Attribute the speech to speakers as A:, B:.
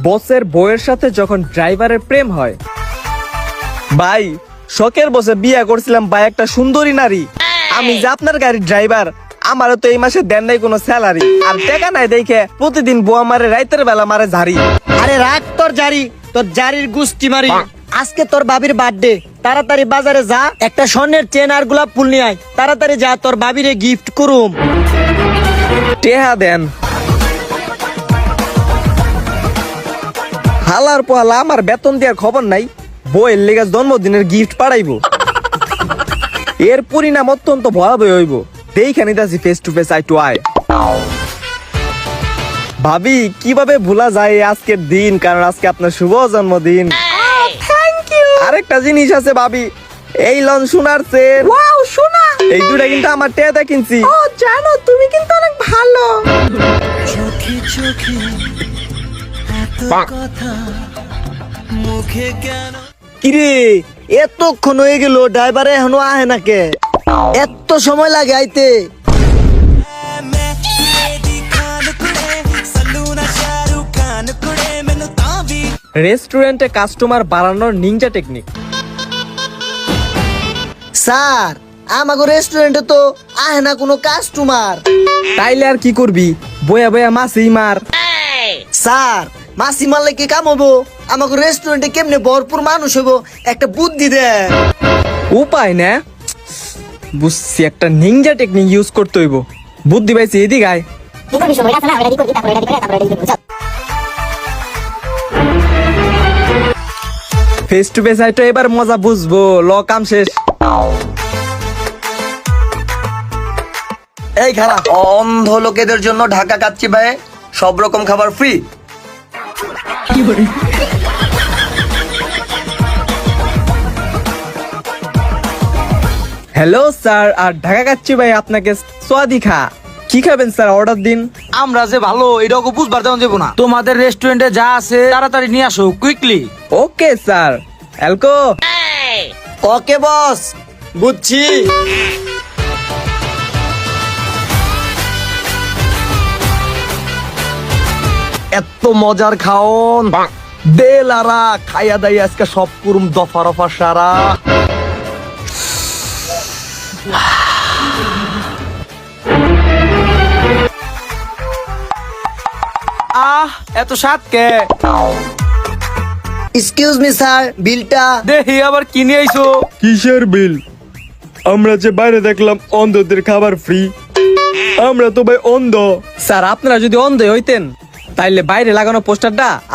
A: বসের বউয়ের সাথে যখন ড্রাইভারের প্রেম হয়। ভাই শখের বসে বিয়ে করছিলাম ভাই একটা সুন্দরী নারী। আমি যে আপনার গাড়ির ড্রাইভার, আমারও তো এই মাসে দেন নাই কোনো স্যালারি, আর টাকা নাই দেখে প্রতিদিন বউ মারে রাইতের বেলা মারে ঝাড়ি।
B: আরে রাখ তোর জারির গুষ্টি মারি। আজকে তোর বাবির বার্থডে, তাড়াতাড়ি বাজারে যা, একটা স্বর্ণের চেন আর গোলাপ ফুল নিয়ে আয়। তাড়াতাড়ি যা, তোর বাবিরে গিফট করুম।
A: টেহা দেন। হালার পোহালা আমার বেতন দেওয়ার খবর নাই, বইয়ের লেগে জন্মদিনের গিফট পাঠাইবো। এর পরিণাম অত্যন্ত ভয়াবহ হইব। দেখে নিতেছি face to face eye to eye. ভাবি কিভাবে ভোলা যায় আজকের দিন, কারণ আজকে আপনার শুভ জন্মদিন। Thank you. আরেকটা জিনিস আছে ভাবি, এই লন সোনার চেন। ওয়াও সোনা। এই দুটা কিন্তু আমার টেয়াতে কিনছি। ও জানো তুমি কিন্তু অনেক ভালো।
C: চোখে চোখে এত কথা মুখে কেন?
B: কিরে এতক্ষণ হয়ে গেল, ড্রাইভারে এখনো আহে না কে? এত সময় লাগে আইতে?
A: রেস্টুরেন্টে কাস্টমার বাড়ানোর নিনজা টেকনিক।
B: স্যার আমাগো রেস্টুরেন্টে তো আহে না কোনো কাস্টমার।
A: তাইলে আর কি করবি, বয়া বয়া মাছই মার।
B: স্যার মাসি মারলে কি কাম হবো? আমাকে রেস্টুরেন্টে কেমনে ভরপুর মানুষ হবো, একটা বুদ্ধি দেন।
A: উপায় না, বুঝছি, একটা নিনজা টেকনিক ইউজ করতে হইব। বুদ্ধি পাইছি, এদিকে আয়। ফেস টু ফেস আইটো এবার মজা বুঝবো। ল কাম শেষ।
D: এই খারাপ অন্ধ লোকেদের জন্য ঢাকা কাচ্চি ভাই সব রকম খাবার ফ্রি।
A: হ্যালো স্যার, আর ঢাকা কাচ্চি ভাই আপনাকে সোয়াদি খা। কি খাবেন স্যার, অর্ডার দিন।
E: আমরা যে ভালো এটাকে বুঝবার দেওয়া যাবো না। তোমাদের রেস্টুরেন্টে যা আছে তাড়াতাড়ি নিয়ে আসো, কুইকলি।
A: Okay sir. অ্যালকো।
B: ওকে বস, বুঝছি।
D: এত মজার খাওন দে লারা, খাইয়া দাই আজকে সব কুরুম দফা রফা সারা।
E: আহ এত স্বাদ কে?
B: এক্সকিউজ মি স্যার, বিলটা।
E: দেখি আবার কিনে আইছো।
A: কিসের বিল? আমরা যে বাইরে দেখলাম অন্ধদের খাবার ফ্রি। আমরা তো ভাই অন্ধ। স্যার আপনারা যদি অন্ধ হইতেন তাইলে বাইরে লাগানো পোস্টারটা